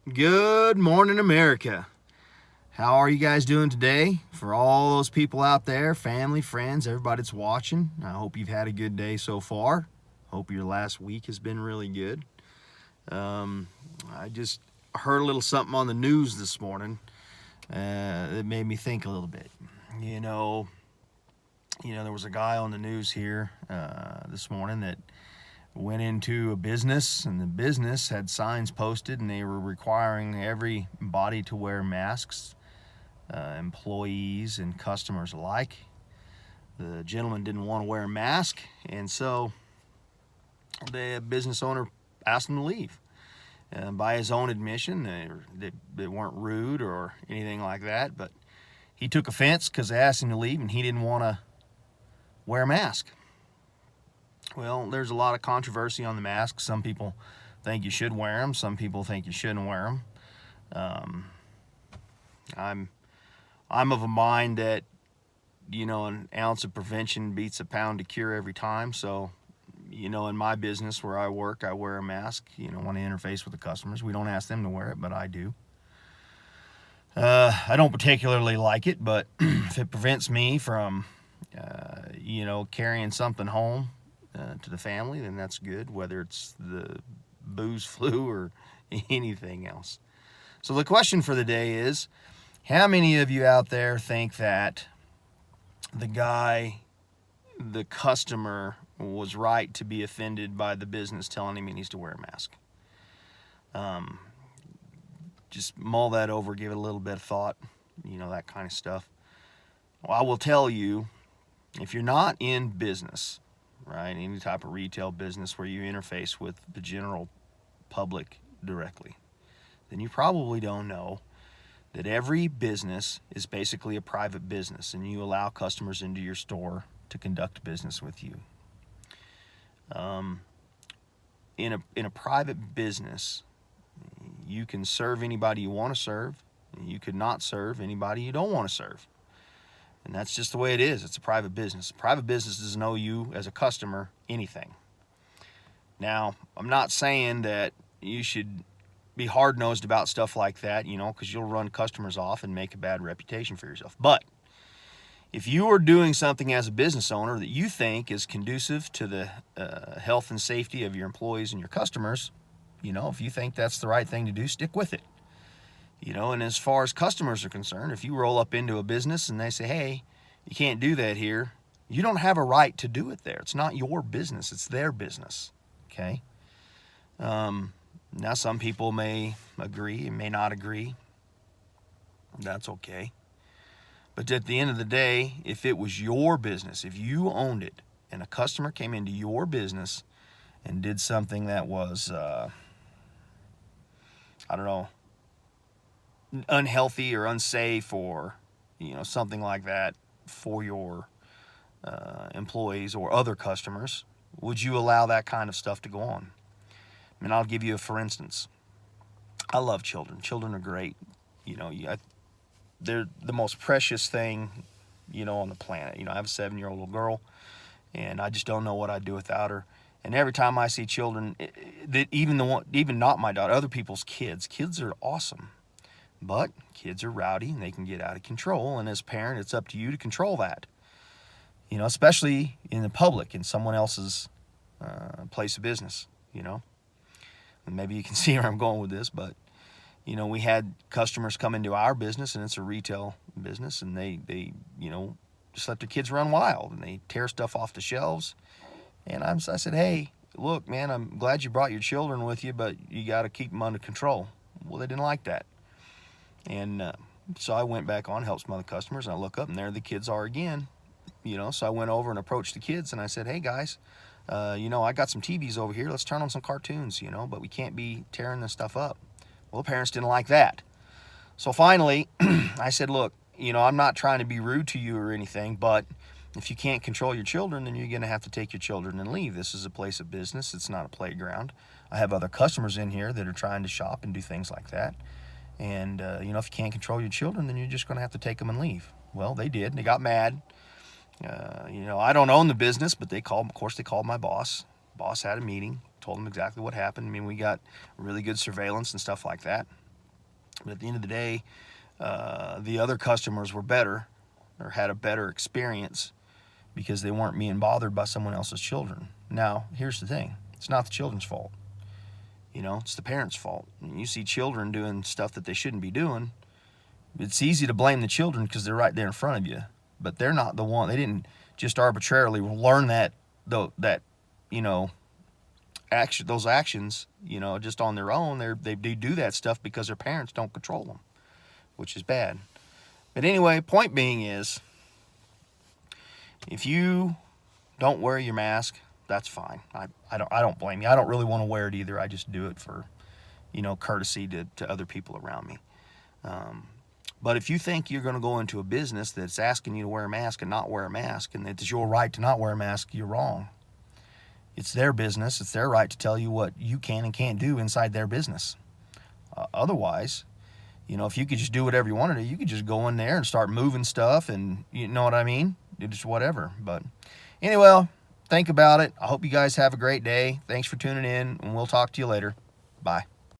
Good morning, America. How are you guys doing today? For all those people out there, family, friends, everybody that's watching, I hope you've had a good day so far. Hope your last week has been really good. Um, I just heard a little something on the news this morning that made me think a little bit. You know, there was a guy on the news here this morning that went into a business, and the business had signs posted and they were requiring everybody to wear masks, employees and customers alike. The gentleman didn't want to wear a mask, and so the business owner asked him to leave. And by his own admission, they weren't rude or anything like that, but he took offense because they asked him to leave and he didn't want to wear a mask. Well, there's a lot of controversy on the masks. Some people think you should wear them. Some people think you shouldn't wear them. I'm of a mind that an ounce of prevention beats a pound of cure every time. So, in my business where I work, I wear a mask. When I interface with the customers, we don't ask them to wear it, but I do. I don't particularly like it, but if it prevents me from, carrying something home to the family, then that's good, whether it's the booze flu or anything else. So the question for the day is, how many of you out there think that the customer, was right to be offended by the business telling him he needs to wear a mask? Just mull that over, give it a little bit of thought, that kind of stuff. Well, I will tell you, if you're not in business, right, any type of retail business where you interface with the general public directly, then you probably don't know that every business is basically a private business, and you allow customers into your store to conduct business with you. In a private business, you can serve anybody you want to serve, and you could not serve anybody you don't want to serve. And that's just the way it is. It's a private business. A private business doesn't owe you as a customer anything. Now, I'm not saying that you should be hard-nosed about stuff like that, because you'll run customers off and make a bad reputation for yourself. But if you are doing something as a business owner that you think is conducive to the health and safety of your employees and your customers, if you think that's the right thing to do, stick with it. And as far as customers are concerned, if you roll up into a business and they say, hey, you can't do that here, you don't have a right to do it there. It's not your business. It's their business. Okay? Now, some people may agree and may not agree. That's okay. But at the end of the day, if it was your business, if you owned it, and a customer came into your business and did something that was, unhealthy or unsafe or, something like that for your employees or other customers, would you allow that kind of stuff to go on? I'll give you a for instance. I love children. Children are great. They're the most precious thing, on the planet. I have a 7-year-old little girl, and I just don't know what I'd do without her. And every time I see children, that even not my daughter, other people's kids are awesome. But kids are rowdy and they can get out of control. And as a parent, it's up to you to control that. Especially in the public, in someone else's place of business. And maybe you can see where I'm going with this, but we had customers come into our business, and it's a retail business, and they just let their kids run wild, and they tear stuff off the shelves. And I said, hey, look, man, I'm glad you brought your children with you, but you got to keep them under control. Well, they didn't like that. And so I went back on, helped some other customers, and I look up, and there the kids are again. So I went over and approached the kids, and I said, hey, guys, I got some TVs over here. Let's turn on some cartoons, but we can't be tearing this stuff up. Well, the parents didn't like that. So finally, I said, look, I'm not trying to be rude to you or anything, but if you can't control your children, then you're going to have to take your children and leave. This is a place of business. It's not a playground. I have other customers in here that are trying to shop and do things like that. And, if you can't control your children, then you're just going to have to take them and leave. Well, they did. They got mad. I don't own the business, but they called my boss. Boss had a meeting, told him exactly what happened. We got really good surveillance and stuff like that. But at the end of the day, the other customers were better or had a better experience because they weren't being bothered by someone else's children. Now, here's the thing. It's not the children's fault. You know, it's the parents' fault. When you see children doing stuff that they shouldn't be doing, it's easy to blame the children because they're right there in front of you. But they're not the one. They didn't just arbitrarily learn that you know, those actions, you know, just on their own. They do that stuff because their parents don't control them, which is bad. But anyway, point being is, if you don't wear your mask, that's fine. I don't blame you. I don't really want to wear it either. I just do it for, you know, courtesy to other people around me. But if you think you're going to go into a business that's asking you to wear a mask and not wear a mask, and it's your right to not wear a mask, you're wrong. It's their business. It's their right to tell you what you can and can't do inside their business. Otherwise, you know, if you could just do whatever you wanted to, you could just go in there and start moving stuff, and you know what I mean? Just whatever. But anyway, think about it. I hope you guys have a great day. Thanks for tuning in, and we'll talk to you later. Bye.